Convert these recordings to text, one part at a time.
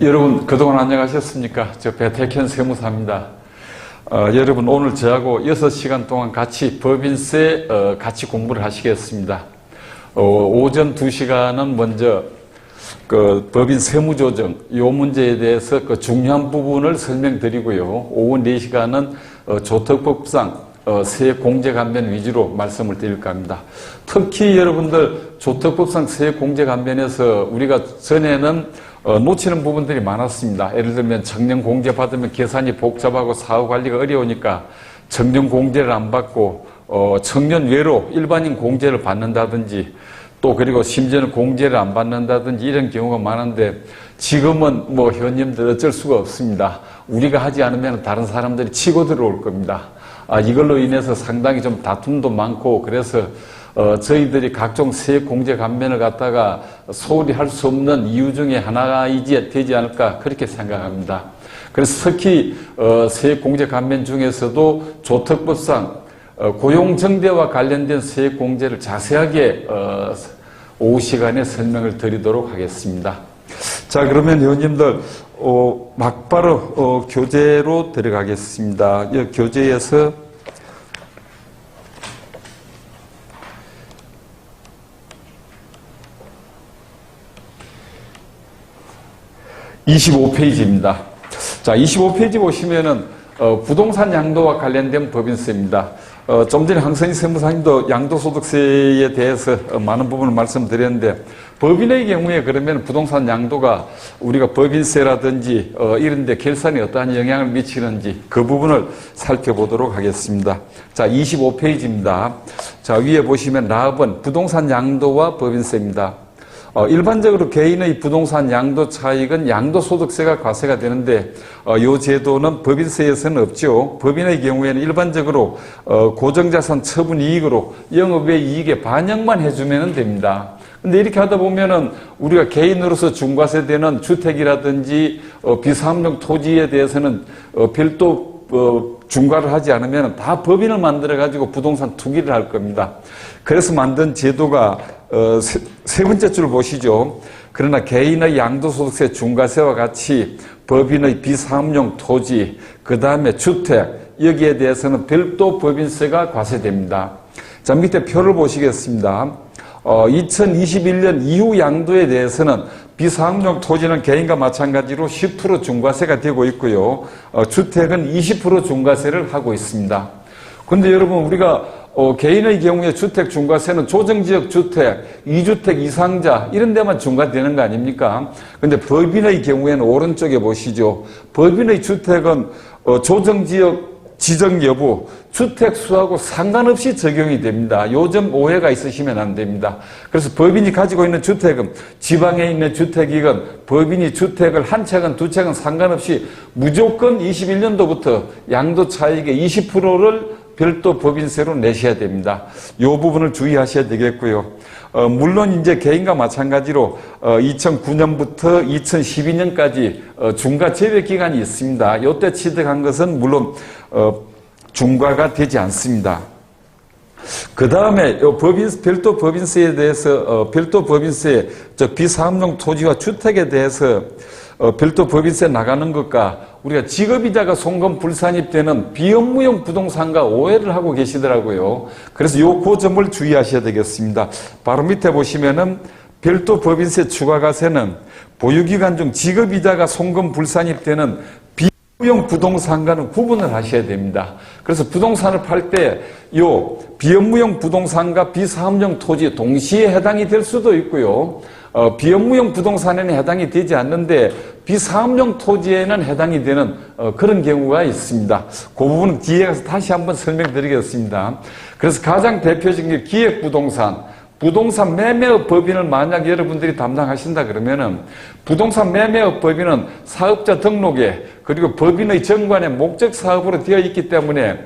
여러분 그동안 안녕하셨습니까? 저 배택현 세무사입니다. 여러분 오늘 저하고 6시간 동안 같이 법인세 같이 공부를 하시겠습니다. 오전 2시간은 먼저 그 법인 세무조정 요 문제에 대해서 그 중요한 부분을 설명드리고요. 오후 4시간은 조특법상 세액공제감면 위주로 말씀을 드릴까 합니다. 특히 여러분들 조특법상 세액공제감면에서 우리가 전에는 놓치는 부분들이 많았습니다. 예를 들면 청년공제 받으면 계산이 복잡하고 사후관리가 어려우니까 청년공제를 안 받고 청년 외로 일반인 공제를 받는다든지 또 그리고 심지어는 공제를 안 받는다든지 이런 경우가 많은데 지금은 뭐 현님들 어쩔 수가 없습니다. 우리가 하지 않으면 다른 사람들이 치고 들어올 겁니다. 이걸로 인해서 상당히 좀 다툼도 많고 그래서 저희들이 각종 세액 공제 감면을 갖다가 소홀히 할 수 없는 이유 중에 하나가 되지 않을까 그렇게 생각합니다. 그래서 특히 세액 공제 감면 중에서도 조특법상 고용 정대와 관련된 세액 공제를 자세하게 오후 시간에 설명을 드리도록 하겠습니다. 자, 그러면 의원님들 막바로 교재로 들어가겠습니다. 이 교재에서 25페이지입니다. 자, 25페이지 보시면은 부동산 양도와 관련된 법인세입니다. 좀 전에 황선희 세무사님도 양도소득세에 대해서 많은 부분을 말씀드렸는데 법인의 경우에 그러면 부동산 양도가 우리가 법인세라든지 이런 데 결산에 어떠한 영향을 미치는지 그 부분을 살펴보도록 하겠습니다. 자, 25페이지입니다. 자, 위에 보시면 라업은 부동산 양도와 법인세입니다. 일반적으로 개인의 부동산 양도 차익은 양도소득세가 과세가 되는데 이 제도는 법인세에서는 없죠. 법인의 경우에는 일반적으로 고정자산 처분 이익으로 영업외 이익에 반영만 해주면 됩니다. 근데 이렇게 하다 보면은 우리가 개인으로서 중과세되는 주택이라든지 비사업용 토지에 대해서는 별도 중과를 하지 않으면 다 법인을 만들어 가지고 부동산 투기를 할 겁니다. 그래서 만든 제도가 세 번째 줄 보시죠. 그러나 개인의 양도소득세 중과세와 같이 법인의 비사업용 토지, 그 다음에 주택, 여기에 대해서는 별도 법인세가 과세됩니다. 자, 밑에 표를 보시겠습니다. 2021년 이후 양도에 대해서는 비사업용 토지는 개인과 마찬가지로 10% 중과세가 되고 있고요. 주택은 20% 중과세를 하고 있습니다. 근데 여러분 우리가 개인의 경우에 주택 중과세는 조정지역 주택, 2주택 이상자 이런 데만 중과되는 거 아닙니까? 근데 법인의 경우에는 오른쪽에 보시죠. 법인의 주택은 조정지역 지정 여부, 주택수하고 상관없이 적용이 됩니다. 요점 오해가 있으시면 안 됩니다. 그래서 법인이 가지고 있는 주택은 지방에 있는 주택이건 법인이 주택을 한 채건 두 채건 상관없이 무조건 21년도부터 양도 차익의 20%를 별도 법인세로 내셔야 됩니다. 이 부분을 주의하셔야 되겠고요. 물론 이제 개인과 마찬가지로 2009년부터 2012년까지 중과 제외 기간이 있습니다. 이때 취득한 것은 물론 중과가 되지 않습니다. 그 다음에 별도 법인세에 대해서 별도 법인세 비사업용 토지와 주택에 대해서 별도 법인세 나가는 것과 우리가 직업이자가 송금 불산입되는 비업무용 부동산과 오해를 하고 계시더라고요. 그래서 그 점을 주의하셔야 되겠습니다. 바로 밑에 보시면은 별도 법인세 추가과세는 보유기간 중 직업이자가 송금 불산입되는 비업무용 부동산과는 구분을 하셔야 됩니다. 그래서 부동산을 팔 때 요 비업무용 부동산과 비사업용 토지 동시에 해당이 될 수도 있고요. 비업무용 부동산에는 해당이 되지 않는데 비사업용 토지에는 해당이 되는 그런 경우가 있습니다. 그 부분은 뒤에 가서 다시 한번 설명드리겠습니다. 그래서 가장 대표적인 게 기획부동산, 부동산 매매업 법인을 만약 여러분들이 담당하신다 그러면은 부동산 매매업 법인은 사업자 등록에 그리고 법인의 정관에 목적 사업으로 되어 있기 때문에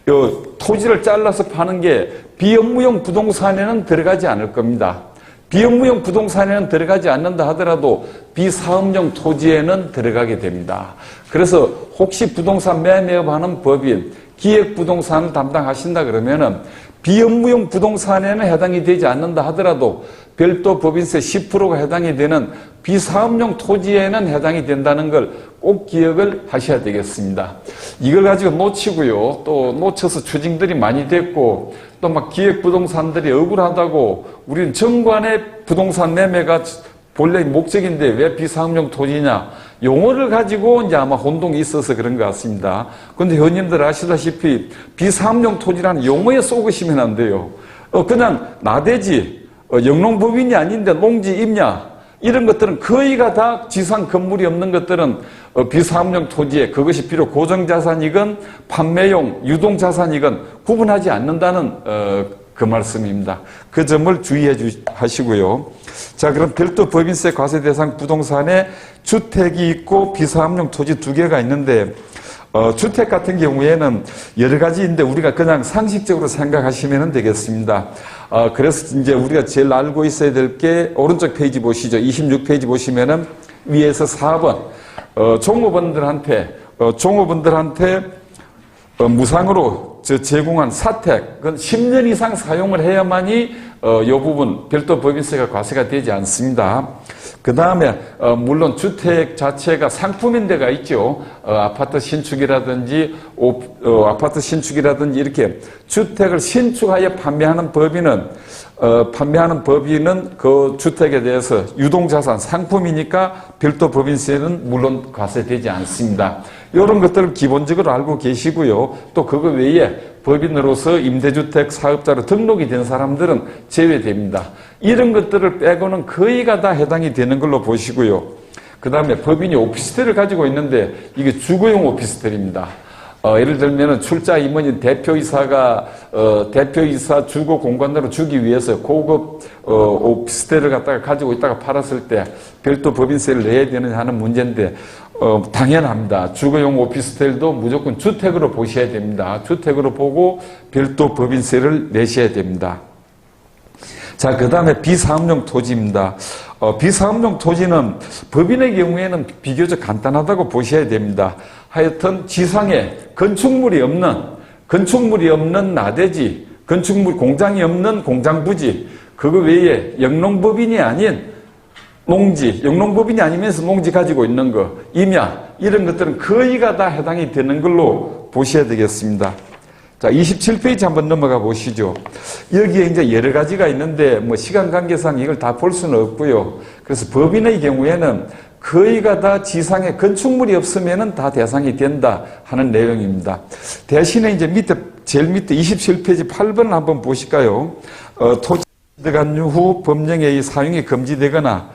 요 토지를 잘라서 파는 게 비업무용 부동산에는 들어가지 않을 겁니다. 비업무용 부동산에는 들어가지 않는다 하더라도 비사업용 토지에는 들어가게 됩니다. 그래서 혹시 부동산 매매업 하는 법인, 기획부동산을 담당하신다 그러면은 비업무용 부동산에는 해당이 되지 않는다 하더라도 별도 법인세 10%가 해당이 되는 비사업용 토지에는 해당이 된다는 걸 꼭 기억을 하셔야 되겠습니다. 이걸 가지고 놓치고요. 또 놓쳐서 추징들이 많이 됐고 또 막 기획부동산들이 억울하다고 우리는 정관의 부동산 매매가 본래 목적인데 왜 비사업용 토지냐 용어를 가지고 이제 아마 혼동이 있어서 그런 것 같습니다. 그런데 회원님들 아시다시피 비사업용 토지라는 용어에 속으시면 안 돼요. 그냥 나대지 영농법인이 아닌데 농지 임야 이런 것들은 거의가 다 지상 건물이 없는 것들은 비사업용 토지에 그것이 비록 고정자산이건 판매용 유동자산이건 구분하지 않는다는 그 말씀입니다. 그 점을 주의해 하시고요. 자, 그럼 별도 법인세 과세 대상 부동산에 주택이 있고 비사업용 토지 두 개가 있는데 주택 같은 경우에는 여러 가지인데 우리가 그냥 상식적으로 생각하시면 되겠습니다. 그래서 이제 우리가 제일 알고 있어야 될 게 오른쪽 페이지 보시죠. 26페이지 보시면은 위에서 4번 종업원들한테 무상으로 제공한 사택, 그건 10년 이상 사용을 해야만이 이 부분 별도 법인세가 과세가 되지 않습니다. 그 다음에 물론 주택 자체가 상품인 데가 있죠. 아파트 신축이라든지 이렇게 주택을 신축하여 판매하는 법인은 그 주택에 대해서 유동자산 상품이니까 별도 법인세는 물론 과세되지 않습니다. 이런 것들을 기본적으로 알고 계시고요. 또 그거 외에 법인으로서 임대주택 사업자로 등록이 된 사람들은 제외됩니다. 이런 것들을 빼고는 거의가 다 해당이 되는 걸로 보시고요. 그 다음에 법인이 오피스텔을 가지고 있는데 이게 주거용 오피스텔입니다. 예를 들면 출자 임원인 대표이사가 대표이사 주거 공간으로 주기 위해서 고급 오피스텔을 갖다가 가지고 있다가 팔았을 때 별도 법인세를 내야 되느냐 하는 문제인데 당연합니다. 주거용 오피스텔도 무조건 주택으로 보셔야 됩니다. 주택으로 보고 별도 법인세를 내셔야 됩니다. 자, 그 다음에 비사업용 토지입니다. 비사업용 토지는 법인의 경우에는 비교적 간단하다고 보셔야 됩니다. 하여튼 지상에 건축물이 없는 나대지, 공장이 없는 공장부지, 그거 외에 영농법인이 아닌 농지, 영농법인이 아니면서 농지 가지고 있는 거, 임야, 이런 것들은 거의가 다 해당이 되는 걸로 보셔야 되겠습니다. 자, 27페이지 한번 넘어가 보시죠. 여기에 이제 여러 가지가 있는데, 시간 관계상 이걸 다 볼 수는 없고요. 그래서 법인의 경우에는 거의가 다 지상에 건축물이 없으면은 다 대상이 된다 하는 내용입니다. 대신에 이제 제일 밑에 27페이지 8번을 한번 보실까요? 토지 들어간 후 법령에 의해 사용이 금지되거나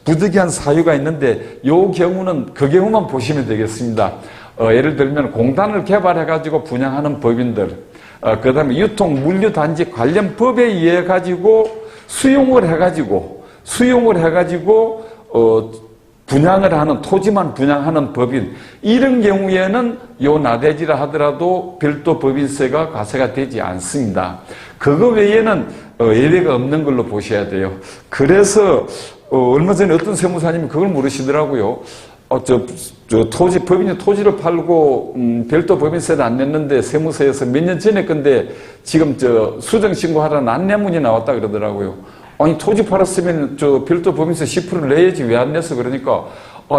부득이한 사유가 있는데 요 경우는 그 경우만 보시면 되겠습니다. 예를 들면 공단을 개발해가지고 분양하는 법인들, 그 다음에 유통 물류단지 관련 법에 의해 가지고 수용을 해가지고 분양을 하는, 토지만 분양하는 법인, 이런 경우에는 요 나대지라 하더라도 별도 법인세가 과세가 되지 않습니다. 그거 외에는 예외가 없는 걸로 보셔야 돼요. 그래서 얼마 전에 어떤 세무사님이 그걸 물으시더라고요. 법인이 토지를 팔고 별도 법인세를 안 냈는데 세무서에서 몇 년 전에 건데 지금 수정신고하라는 안내문이 나왔다 그러더라고요. 아니, 토지 팔았으면 별도 법인세 10%를 내야지 왜 안 냈어? 그러니까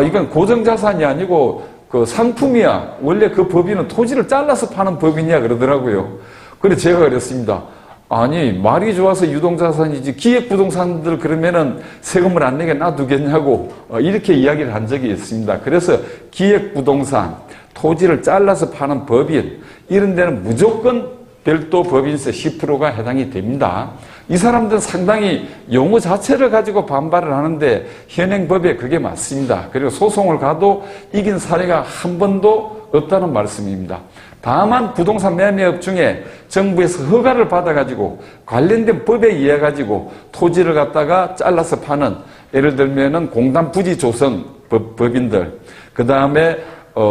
이건 고정자산이 아니고 그 상품이야. 원래 그 법인은 토지를 잘라서 파는 법인이야 그러더라고요. 그래서 제가 그랬습니다. 아니, 말이 좋아서 유동자산이지 기획부동산들 그러면은 세금을 안 내게 놔두겠냐고 이렇게 이야기를 한 적이 있습니다. 그래서 기획부동산, 토지를 잘라서 파는 법인, 이런 데는 무조건 별도 법인세 10%가 해당이 됩니다. 이 사람들은 상당히 용어 자체를 가지고 반발을 하는데 현행법에 그게 맞습니다. 그리고 소송을 가도 이긴 사례가 한 번도 없다는 말씀입니다. 다만 부동산 매매업 중에 정부에서 허가를 받아가지고 관련된 법에 의해 가지고 토지를 갖다가 잘라서 파는, 예를 들면은 공단 부지 조성 법인들, 그 다음에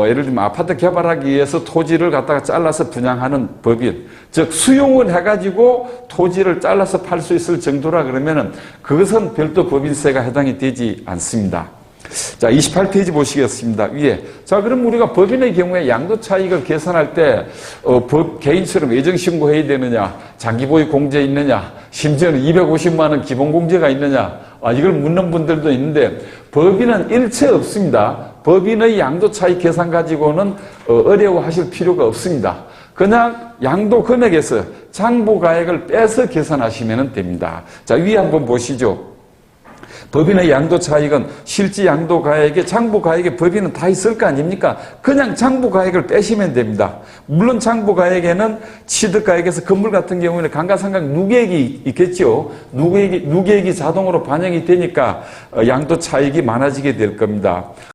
예를 들면 아파트 개발하기 위해서 토지를 갖다가 잘라서 분양하는 법인, 즉 수용을 해가지고 토지를 잘라서 팔 수 있을 정도라 그러면은 그것은 별도 법인세가 해당이 되지 않습니다. 자, 28페이지 보시겠습니다. 위에. 자, 그럼 우리가 법인의 경우에 양도 차익을 계산할 때, 개인처럼 예정신고해야 되느냐, 장기보유 공제 있느냐, 심지어는 250만원 기본공제가 있느냐, 이걸 묻는 분들도 있는데, 법인은 일체 없습니다. 법인의 양도 차익 계산 가지고는 어려워하실 필요가 없습니다. 그냥 양도 금액에서 장부가액을 빼서 계산하시면 됩니다. 자, 위에 한번 보시죠. 법인의 양도 차익은 실제 양도 가액에 장부 가액에 법인은 다 있을 거 아닙니까? 그냥 장부 가액을 빼시면 됩니다. 물론 장부 가액에는 취득 가액에서 건물 같은 경우에는 감가상각 누계액이 있겠죠. 누계액이 자동으로 반영이 되니까 양도 차익이 많아지게 될 겁니다.